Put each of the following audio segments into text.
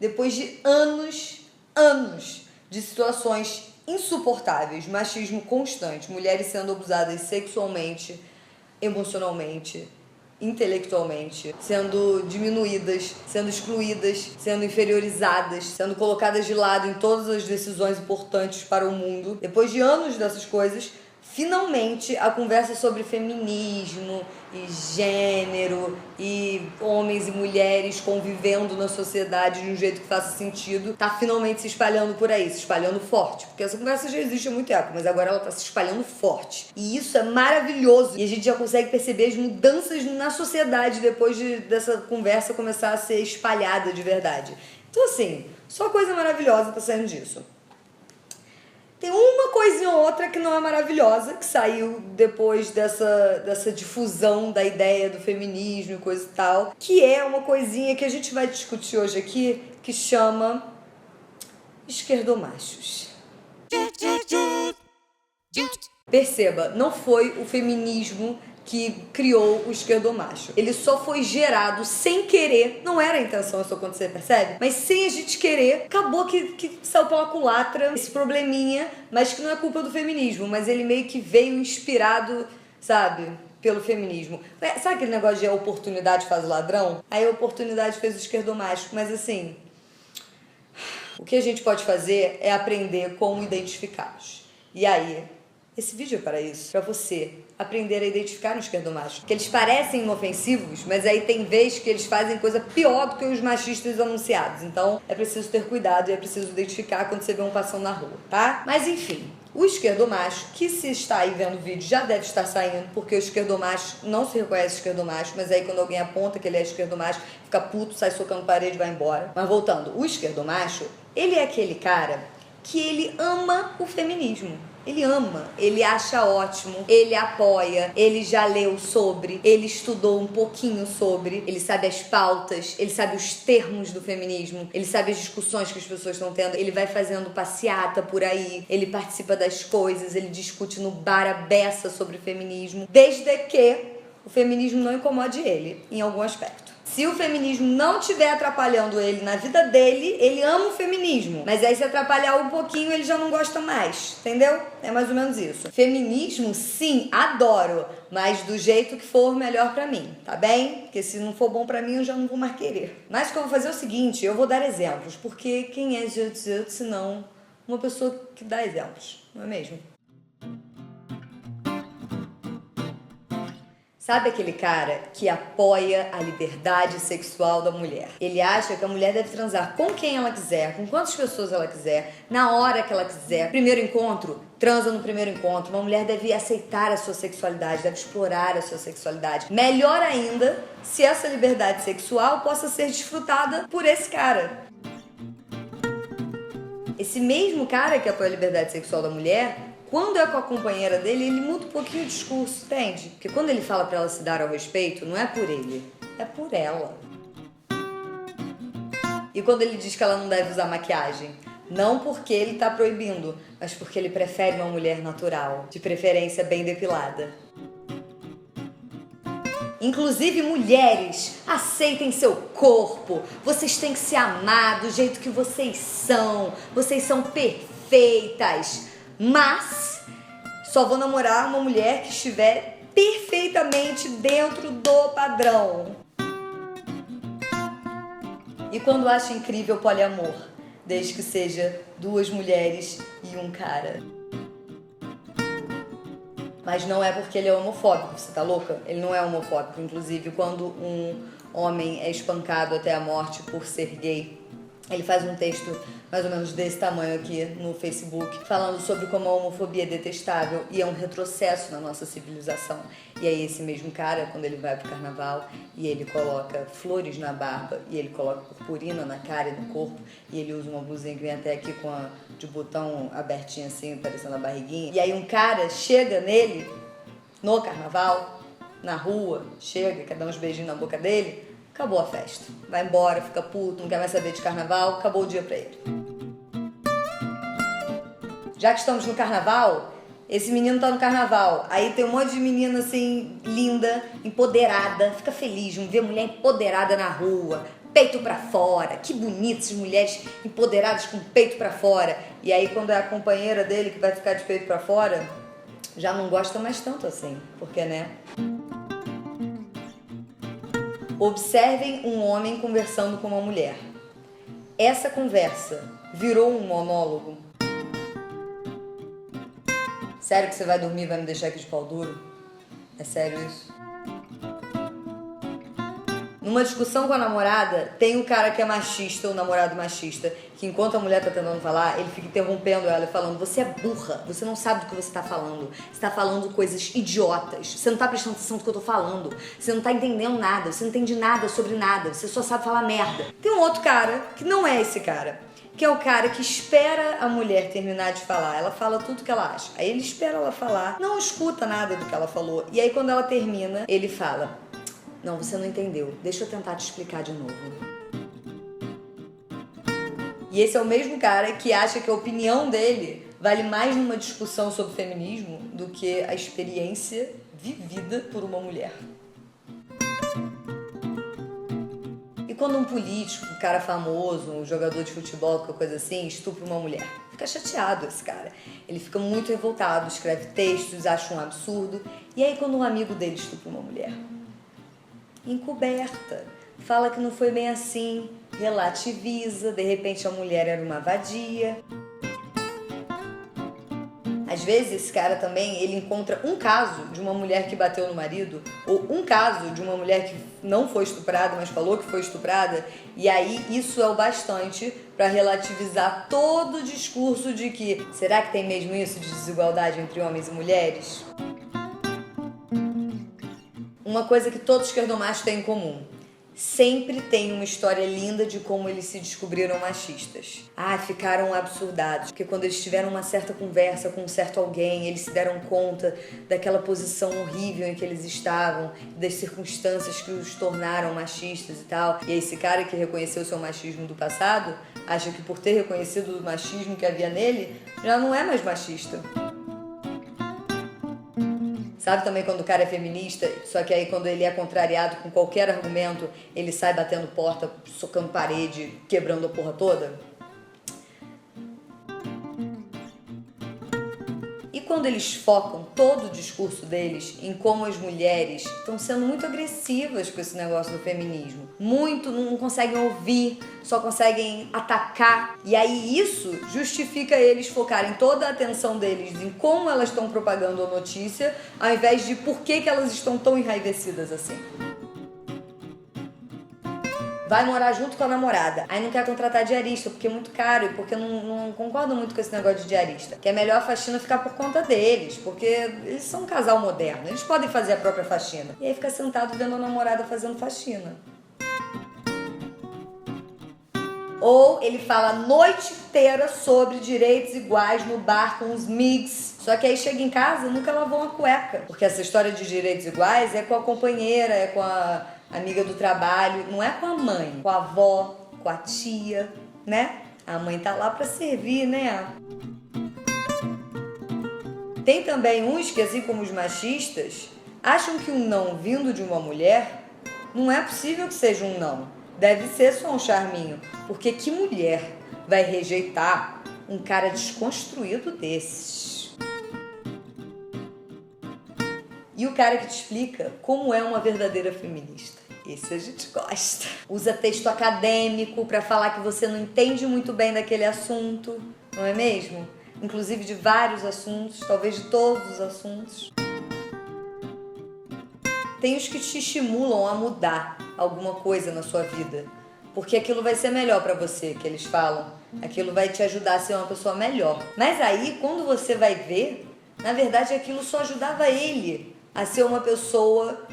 depois de anos de situações insuportáveis, machismo constante, mulheres sendo abusadas sexualmente, emocionalmente, intelectualmente, sendo diminuídas, sendo excluídas, sendo inferiorizadas, sendo colocadas de lado em todas as decisões importantes para o mundo. Depois de anos dessas coisas, finalmente a conversa sobre feminismo e gênero e homens e mulheres convivendo na sociedade de um jeito que faça sentido tá finalmente se espalhando por aí, se espalhando forte, porque essa conversa já existe há muito tempo, mas agora ela tá se espalhando forte, e isso é maravilhoso, e a gente já consegue perceber as mudanças na sociedade depois dessa conversa começar a ser espalhada de verdade. Então assim, só coisa maravilhosa tá saindo disso. Tem uma coisinha ou outra que não é maravilhosa, que saiu depois dessa difusão da ideia do feminismo e coisa e tal, que é uma coisinha que a gente vai discutir hoje aqui, que chama esquerdomachos. Perceba, não foi o feminismo que criou o esquerdomacho. Ele só foi gerado sem querer, não era a intenção isso acontecer, percebe? Mas sem a gente querer, acabou que saiu pela culatra esse probleminha, mas que não é culpa do feminismo, mas ele meio que veio inspirado, sabe, pelo feminismo. Sabe aquele negócio de a oportunidade faz o ladrão? Aí a oportunidade fez o esquerdomacho, mas assim, o que a gente pode fazer é aprender como identificá-los. E aí, esse vídeo é para isso, para você aprender a identificar no esquerdomacho. Porque eles parecem inofensivos, mas aí tem vez que eles fazem coisa pior do que os machistas anunciados. Então é preciso ter cuidado e é preciso identificar quando você vê um passando na rua, tá? Mas enfim, o esquerdomacho, que se está aí vendo o vídeo, já deve estar saindo, porque o esquerdomacho não se reconhece esquerdomacho, mas aí quando alguém aponta que ele é esquerdomacho, fica puto, sai socando parede e vai embora. Mas voltando, o esquerdomacho, ele é aquele cara que ele ama o feminismo. Ele ama, ele acha ótimo, ele apoia, ele já leu sobre, ele estudou um pouquinho sobre, ele sabe as pautas, ele sabe os termos do feminismo, ele sabe as discussões que as pessoas estão tendo, ele vai fazendo passeata por aí, ele participa das coisas, ele discute no bar a beça sobre feminismo, desde que o feminismo não incomode ele em algum aspecto. Se o feminismo não estiver atrapalhando ele na vida dele, ele ama o feminismo. Mas aí se atrapalhar um pouquinho, ele já não gosta mais. Entendeu? É mais ou menos isso. Feminismo, sim, adoro. Mas do jeito que for melhor pra mim, tá bem? Porque se não for bom pra mim, eu já não vou mais querer. Mas o que eu vou fazer é o seguinte, eu vou dar exemplos. Porque quem é jiu-jitsu, se não uma pessoa que dá exemplos, não é mesmo? Sabe aquele cara que apoia a liberdade sexual da mulher? Ele acha que a mulher deve transar com quem ela quiser, com quantas pessoas ela quiser, na hora que ela quiser. Primeiro encontro, transa no primeiro encontro. Uma mulher deve aceitar a sua sexualidade, deve explorar a sua sexualidade. Melhor ainda, se essa liberdade sexual possa ser desfrutada por esse cara. Esse mesmo cara que apoia a liberdade sexual da mulher, quando é com a companheira dele, ele muda um pouquinho o discurso, entende? Porque quando ele fala pra ela se dar ao respeito, não é por ele, é por ela. E quando ele diz que ela não deve usar maquiagem, não porque ele tá proibindo, mas porque ele prefere uma mulher natural, de preferência bem depilada. Inclusive, mulheres, aceitem seu corpo. Vocês têm que se amar do jeito que vocês são. Vocês são perfeitas. Mas só vou namorar uma mulher que estiver perfeitamente dentro do padrão. E quando acho incrível poliamor, desde que seja 2 mulheres e um cara. Mas não é porque ele é homofóbico, você tá louca? Ele não é homofóbico. Inclusive, quando um homem é espancado até a morte por ser gay, ele faz um texto mais ou menos desse tamanho aqui no Facebook, falando sobre como a homofobia é detestável e é um retrocesso na nossa civilização. E aí esse mesmo cara, quando ele vai pro carnaval e ele coloca flores na barba e ele coloca purpurina na cara e no corpo e ele usa uma blusinha que vem até aqui de botão abertinho assim, parecendo a barriguinha. E aí um cara chega nele no carnaval, na rua, chega, quer dar uns beijinhos na boca dele, acabou a festa. Vai embora, fica puto, não quer mais saber de carnaval, acabou o dia pra ele. Já que estamos no carnaval, esse menino tá no carnaval, aí tem um monte de menina assim, linda, empoderada, fica feliz de ver mulher empoderada na rua, peito pra fora, que bonitas mulheres empoderadas com peito pra fora. E aí quando é a companheira dele que vai ficar de peito pra fora, já não gosta mais tanto assim, porque, né? Observem um homem conversando com uma mulher. Essa conversa virou um monólogo. Sério que você vai dormir e vai me deixar aqui de pau duro? É sério isso? Numa discussão com a namorada, tem um cara que é machista, o namorado machista, que enquanto a mulher tá tentando falar, ele fica interrompendo ela e falando: você é burra, você não sabe do que você tá falando, você tá falando coisas idiotas, você não tá prestando atenção no que eu tô falando, você não tá entendendo nada, você não entende nada sobre nada, você só sabe falar merda. Tem um outro cara, que não é esse cara, que é o cara que espera a mulher terminar de falar. Ela fala tudo que ela acha, aí ele espera ela falar, não escuta nada do que ela falou, e aí quando ela termina, ele fala: não, você não entendeu. Deixa eu tentar te explicar de novo. E esse é o mesmo cara que acha que a opinião dele vale mais numa discussão sobre feminismo do que a experiência vivida por uma mulher. E quando um político, um cara famoso, um jogador de futebol, qualquer coisa assim, estupra uma mulher? Fica chateado esse cara. Ele fica muito revoltado, escreve textos, acha um absurdo. E aí quando um amigo dele estupra uma mulher? Encoberta, fala que não foi bem assim, relativiza, de repente a mulher era uma vadia. Às vezes esse cara também, ele encontra um caso de uma mulher que bateu no marido, ou um caso de uma mulher que não foi estuprada, mas falou que foi estuprada, e aí isso é o bastante para relativizar todo o discurso de que será que tem mesmo isso de desigualdade entre homens e mulheres? Uma coisa que todos os esquerdomachos têm em comum: sempre tem uma história linda de como eles se descobriram machistas. Ficaram absurdados, porque quando eles tiveram uma certa conversa com um certo alguém, eles se deram conta daquela posição horrível em que eles estavam, das circunstâncias que os tornaram machistas e tal. E aí esse cara que reconheceu o seu machismo do passado, acha que por ter reconhecido o machismo que havia nele, já não é mais machista. Sabe também quando o cara é feminista, só que aí quando ele é contrariado com qualquer argumento, ele sai batendo porta, socando parede, quebrando a porra toda? E quando eles focam todo o discurso deles em como as mulheres estão sendo muito agressivas com esse negócio do feminismo, muito, não conseguem ouvir, só conseguem atacar, e aí isso justifica eles focarem toda a atenção deles em como elas estão propagando a notícia, ao invés de por que elas estão tão enraivecidas assim. Vai morar junto com a namorada, aí não quer contratar diarista porque é muito caro e porque não concorda muito com esse negócio de diarista, que é melhor a faxina ficar por conta deles, porque eles são um casal moderno, eles podem fazer a própria faxina. E aí fica sentado vendo a namorada fazendo faxina. Ou ele fala a noite inteira sobre direitos iguais no bar com os migs. Só que aí chega em casa e nunca lavou uma cueca. Porque essa história de direitos iguais é com a companheira, é com a amiga do trabalho, não é com a mãe, com a avó, com a tia, né? A mãe tá lá pra servir, né? Tem também uns que, assim como os machistas, acham que um não vindo de uma mulher não é possível que seja um não. Deve ser só um charminho, porque que mulher vai rejeitar um cara desconstruído desses? E o cara que te explica como é uma verdadeira feminista. Esse a gente gosta. Usa texto acadêmico para falar que você não entende muito bem daquele assunto, não é mesmo? Inclusive de vários assuntos, talvez de todos os assuntos. Tem os que te estimulam a mudar alguma coisa na sua vida, porque aquilo vai ser melhor para você, que eles falam. Aquilo vai te ajudar a ser uma pessoa melhor. Mas aí, quando você vai ver, na verdade aquilo só ajudava ele a ser uma pessoa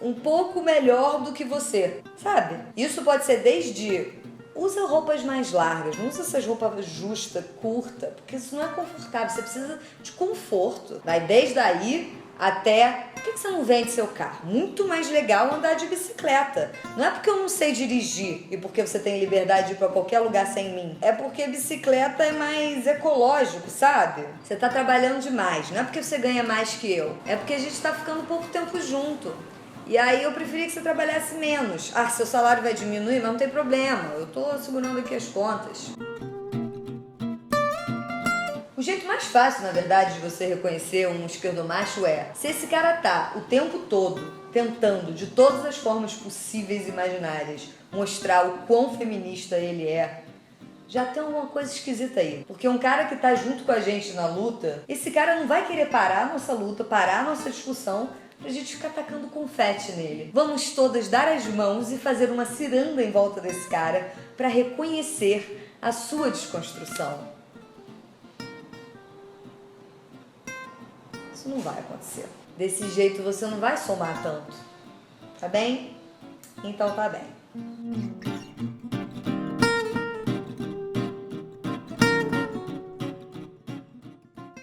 um pouco melhor do que você, sabe? Isso pode ser desde usa roupas mais largas, não usa essas roupas justas, curtas, porque isso não é confortável, você precisa de conforto. Vai desde aí até, por que você não vende seu carro? Muito mais legal andar de bicicleta. Não é porque eu não sei dirigir e porque você tem liberdade de ir pra qualquer lugar sem mim. É porque bicicleta é mais ecológico, sabe? Você tá trabalhando demais. Não é porque você ganha mais que eu. É porque a gente tá ficando pouco tempo junto. E aí eu preferia que você trabalhasse menos. Ah, seu salário vai diminuir, mas não tem problema. Eu tô segurando aqui as contas. O jeito mais fácil, na verdade, de você reconhecer um esquerdomacho é se esse cara tá o tempo todo tentando, de todas as formas possíveis e imaginárias, mostrar o quão feminista ele é, já tem alguma coisa esquisita aí. Porque um cara que tá junto com a gente na luta, esse cara não vai querer parar a nossa luta, parar a nossa discussão, pra gente ficar tacando confete nele. Vamos todas dar as mãos e fazer uma ciranda em volta desse cara pra reconhecer a sua desconstrução. Isso não vai acontecer. Desse jeito você não vai somar tanto. Tá bem? Então tá bem.